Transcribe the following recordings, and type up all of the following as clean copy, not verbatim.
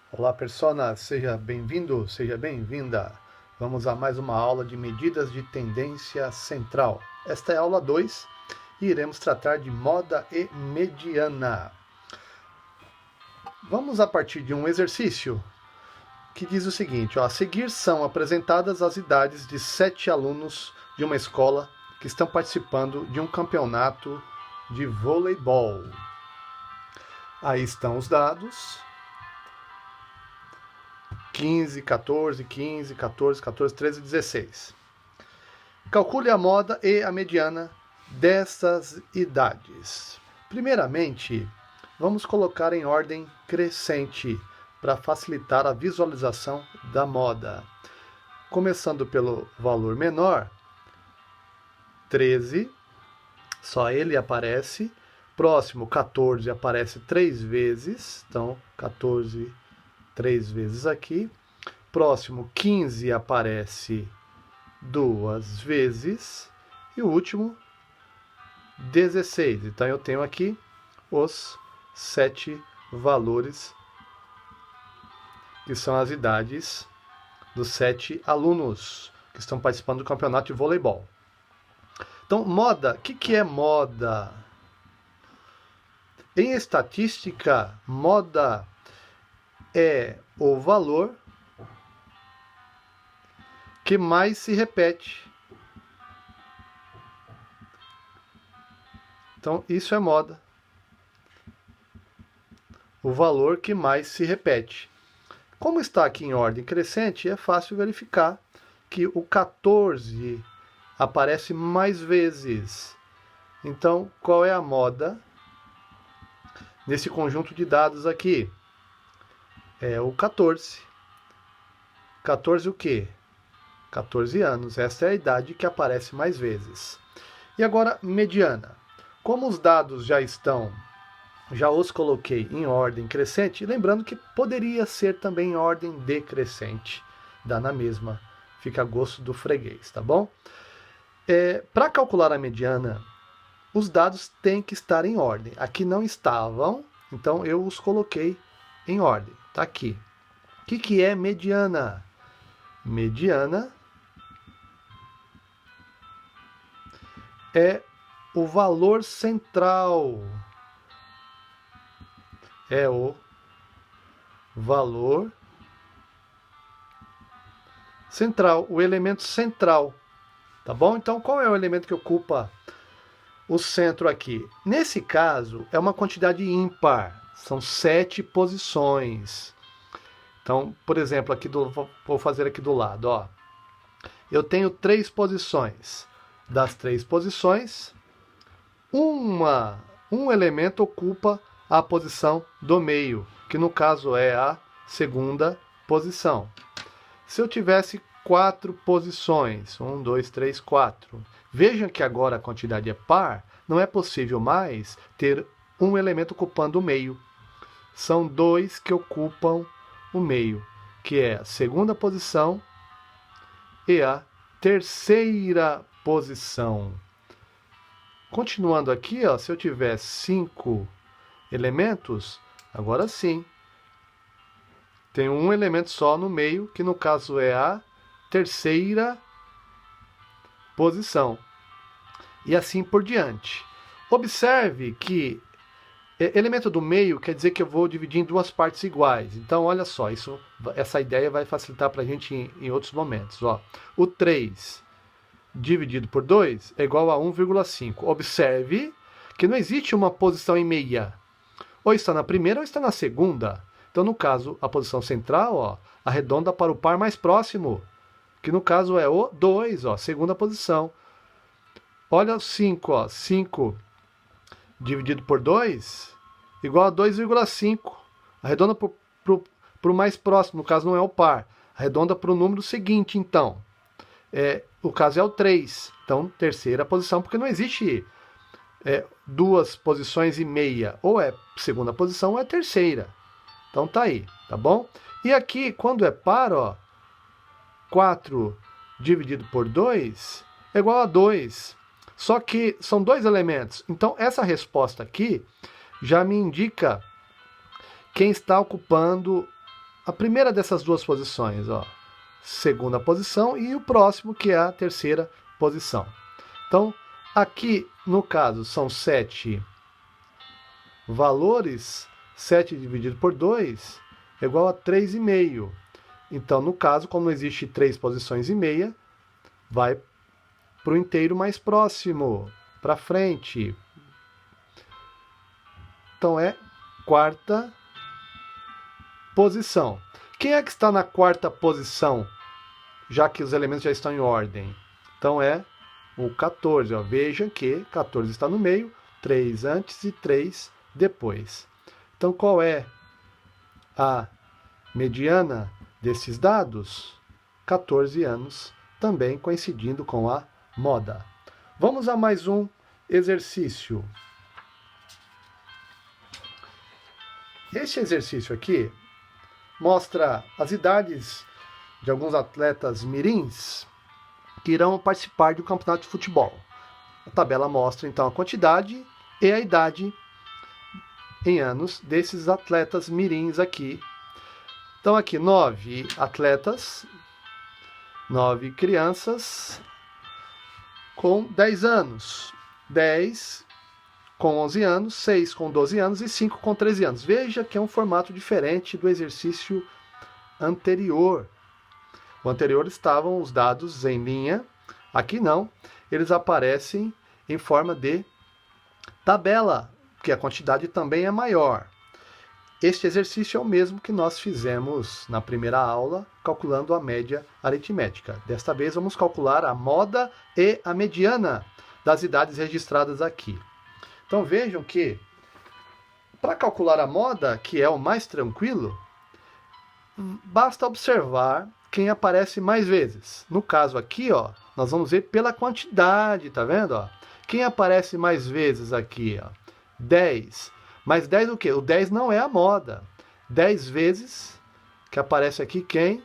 Olá, persona, seja bem-vindo, seja bem-vinda. Vamos a mais uma aula de medidas de tendência central. Esta é a aula 2 e iremos tratar de moda e mediana. Vamos a partir de um exercício que diz o seguinte: a seguir são apresentadas as idades de 7 alunos de uma escola que estão participando de um campeonato de voleibol. Aí estão os dados. 15, 14, 15, 14, 14, 13, 16. Calcule a moda e a mediana dessas idades. Primeiramente, vamos colocar em ordem crescente para facilitar a visualização da moda. Começando pelo valor menor, 13, só ele aparece. Próximo, 14, aparece 3 vezes, então 14 3 vezes aqui. Próximo, 15 aparece 2 vezes. E o último, 16. Então eu tenho aqui os 7 valores, que são as idades dos 7 alunos que estão participando do campeonato de voleibol. Então, moda, o que é moda? Em estatística, moda é o valor que mais se repete. Então, isso é moda. O valor que mais se repete. Como está aqui em ordem crescente, é fácil verificar que o 14 aparece mais vezes. Então, qual é a moda nesse conjunto de dados aqui? É o 14. 14 o quê? 14 anos. Essa é a idade que aparece mais vezes. E agora, mediana. Como os dados já os coloquei em ordem crescente, lembrando que poderia ser também em ordem decrescente. Dá na mesma. Fica a gosto do freguês, tá bom? Para calcular a mediana, os dados têm que estar em ordem. Aqui não estavam, então eu os coloquei em ordem. Está aqui. O que é mediana? Mediana é o valor central. É o valor central, o elemento central. Tá bom? Então, qual é o elemento que ocupa o centro aqui? Nesse caso, é uma quantidade ímpar. São 7 posições. Então, por exemplo, vou fazer aqui do lado. Ó. Eu tenho 3 posições. Das 3 posições, um elemento ocupa a posição do meio, que no caso é a segunda posição. Se eu tivesse 4 posições, 1, 2, 3, 4, vejam que agora a quantidade é par, não é possível mais ter um elemento ocupando o meio. São 2 que ocupam o meio, que é a segunda posição e a terceira posição. Continuando aqui, ó, se eu tiver 5 elementos, agora sim, tem um elemento só no meio, que no caso é a terceira posição. E assim por diante. Observe que elemento do meio quer dizer que eu vou dividir em 2 partes iguais. Então, olha só, essa ideia vai facilitar para a gente em outros momentos. Ó. O 3 dividido por 2 é igual a 1,5. Observe que não existe uma posição em meia. Ou está na primeira ou está na segunda. Então, no caso, a posição central, ó, arredonda para o par mais próximo, que no caso é o 2, ó, segunda posição. Olha o 5, ó, 5 dividido por 2, igual a 2,5. Arredonda para o mais próximo, no caso não é o par. Arredonda para o número seguinte, então. O caso é o 3. Então, terceira posição, porque não existe 2 posições e meia. Ou é segunda posição ou é terceira. Então tá aí, tá bom? E aqui, quando é par, ó, 4 dividido por 2 é igual a 2. Só que são 2 elementos. Então, essa resposta aqui já me indica quem está ocupando a primeira dessas duas posições, ó, segunda posição, e o próximo que é a terceira posição. Então, aqui no caso são 7 valores, 7 dividido por 2 é igual a 3,5. Então, no caso, como não existe 3 posições e meia, vai para o inteiro mais próximo, para frente. Então é quarta posição. Quem é que está na quarta posição, já que os elementos já estão em ordem? Então é o 14. Ó. Veja que 14 está no meio, 3 antes e 3 depois. Então qual é a mediana desses dados? 14 anos, também coincidindo com a moda. Vamos a mais um exercício. Este exercício aqui mostra as idades de alguns atletas mirins que irão participar do campeonato de futebol. A tabela mostra então a quantidade e a idade em anos desses atletas mirins aqui. Então aqui 9 atletas, 9 crianças com 10 anos, 10 com 11 anos, 6 com 12 anos e 5 com 13 anos. Veja que é um formato diferente do exercício anterior. O anterior estavam os dados em linha, aqui não, eles aparecem em forma de tabela, porque a quantidade também é maior. Este exercício é o mesmo que nós fizemos na primeira aula, calculando a média aritmética. Desta vez vamos calcular a moda e a mediana das idades registradas aqui. Então vejam que, para calcular a moda, que é o mais tranquilo, basta observar quem aparece mais vezes. No caso aqui, ó, nós vamos ver pela quantidade, tá vendo? Ó? Quem aparece mais vezes aqui? Ó? 10. Mas 10 o quê? O 10 não é a moda. 10 vezes, que aparece aqui quem?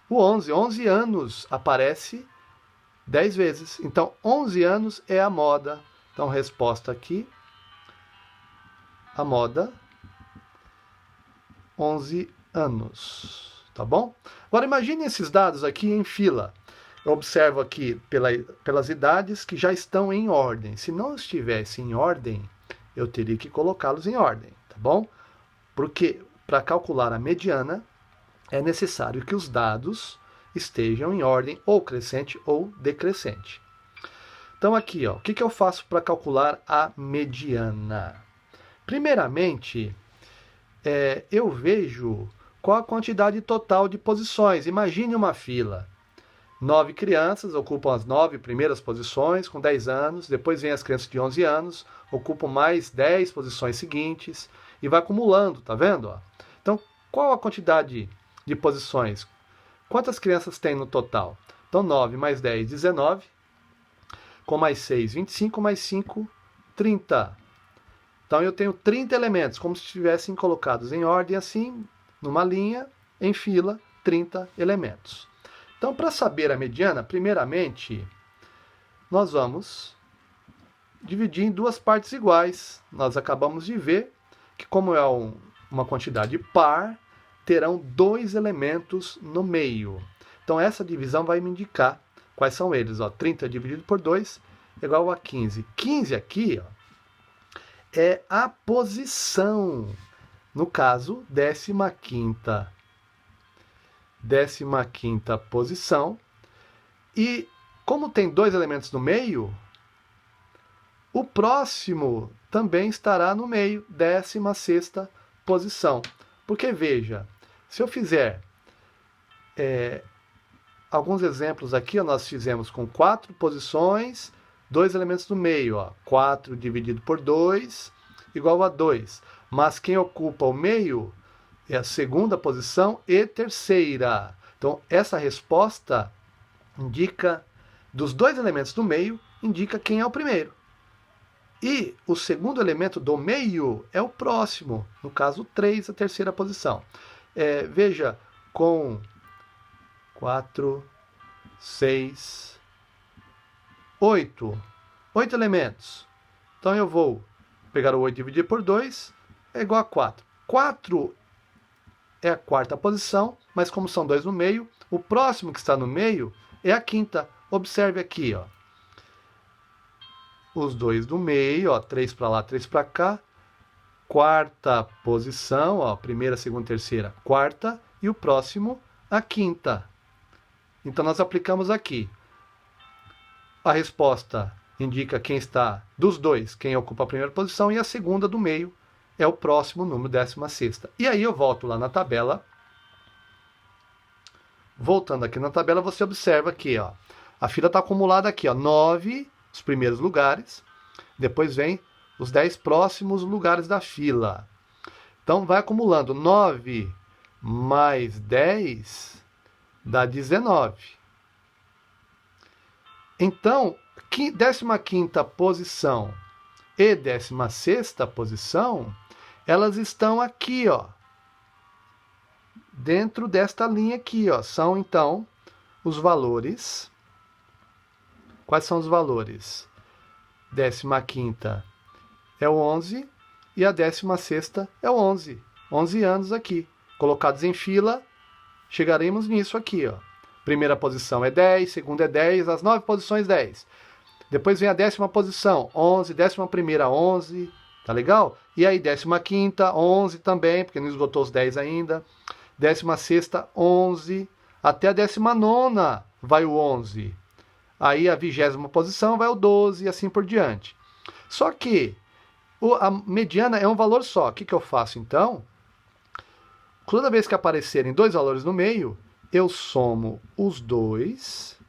O 11. 11 anos aparece 10 vezes. Então, 11 anos é a moda. Então, resposta aqui, a moda, 11 anos. Tá bom? Agora, imagine esses dados aqui em fila. Eu observo aqui pelas idades que já estão em ordem. Se não estivesse em ordem, eu teria que colocá-los em ordem, tá bom? Porque para calcular a mediana, é necessário que os dados estejam em ordem ou crescente ou decrescente. Então aqui, ó, o que eu faço para calcular a mediana? Primeiramente, eu vejo qual a quantidade total de posições. Imagine uma fila. 9 crianças ocupam as 9 primeiras posições com 10 anos, depois vem as crianças de 11 anos, ocupam mais 10 posições seguintes e vai acumulando, tá vendo? Ó? Então, qual a quantidade de posições? Quantas crianças tem no total? Então, 9 mais 10, 19, com mais 6, 25, mais 5, 30. Então, eu tenho 30 elementos, como se estivessem colocados em ordem assim, numa linha, em fila, 30 elementos. Então, para saber a mediana, primeiramente, nós vamos dividir em duas partes iguais. Nós acabamos de ver que, como é uma quantidade par, terão 2 elementos no meio. Então, essa divisão vai me indicar quais são eles. Ó, 30 dividido por 2 é igual a 15. 15 aqui ó, é a posição. No caso, 15ª. 15ª posição. E como tem 2 elementos no meio, o próximo também estará no meio, 16ª posição. Porque veja, se eu fizer alguns exemplos aqui, ó, nós fizemos com 4 posições, 2 elementos no meio. Ó, 4 dividido por 2 igual a 2. Mas quem ocupa o meio é a segunda posição e terceira. Então, essa resposta indica, dos 2 elementos do meio, indica quem é o primeiro. E o segundo elemento do meio é o próximo, no caso 3, a terceira posição. Veja, com 4, 6, 8. 8 elementos. Então eu vou pegar o 8 e dividir por 2, é igual a 4. 4 é a quarta posição, mas como são dois no meio, o próximo que está no meio é a quinta. Observe aqui, ó. Os dois do meio, ó, 3 para lá, 3 para cá. Quarta posição, ó, primeira, segunda, terceira, quarta, e o próximo, a quinta. Então, nós aplicamos aqui. A resposta indica quem está dos dois, quem ocupa a primeira posição, e a segunda do meio é o próximo número, 16ª. E aí eu volto lá na tabela. Voltando aqui na tabela, você observa aqui, ó, a fila está acumulada aqui, ó, 9, os primeiros lugares, depois vem os 10 próximos lugares da fila. Então, vai acumulando 9 mais 10 dá 19. Então, 15ª posição e 16ª posição, elas estão aqui, ó, dentro desta linha aqui, ó. São, então, os valores. Quais são os valores? 15ª é o 11 e a 16ª é o 11. 11 anos aqui. Colocados em fila, chegaremos nisso aqui, ó. Primeira posição é 10, segunda é 10, as 9 posições 10. Depois vem a 10ª posição, 11, 11ª, 11, tá legal? E aí 15ª, 11 também, porque não esgotou os 10 ainda. 16ª, 11, até a 19ª vai o 11. Aí a 20ª posição vai o 12 e assim por diante. Só que a mediana é um valor só. O que eu faço então? Toda vez que aparecerem dois valores no meio, eu somo os dois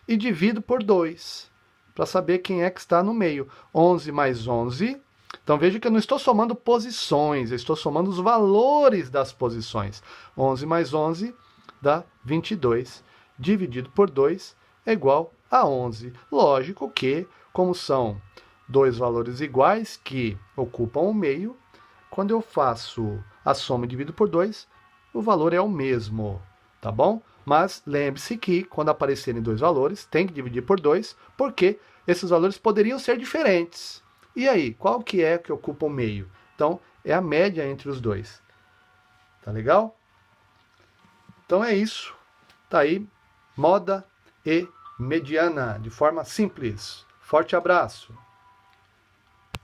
e divido por 2, para saber quem é que está no meio. 11 mais 11. Então veja que eu não estou somando posições, eu estou somando os valores das posições. 11 mais 11 dá 22. Dividido por 2 é igual a 11. Lógico que, como são dois valores iguais que ocupam o meio, quando eu faço a soma e divido por 2, o valor é o mesmo, tá bom? Mas lembre-se que, quando aparecerem dois valores, tem que dividir por 2, porque esses valores poderiam ser diferentes. E aí, qual que é que ocupa o meio? Então, é a média entre os dois. Tá legal? Então é isso. Tá aí, moda e mediana, de forma simples. Forte abraço!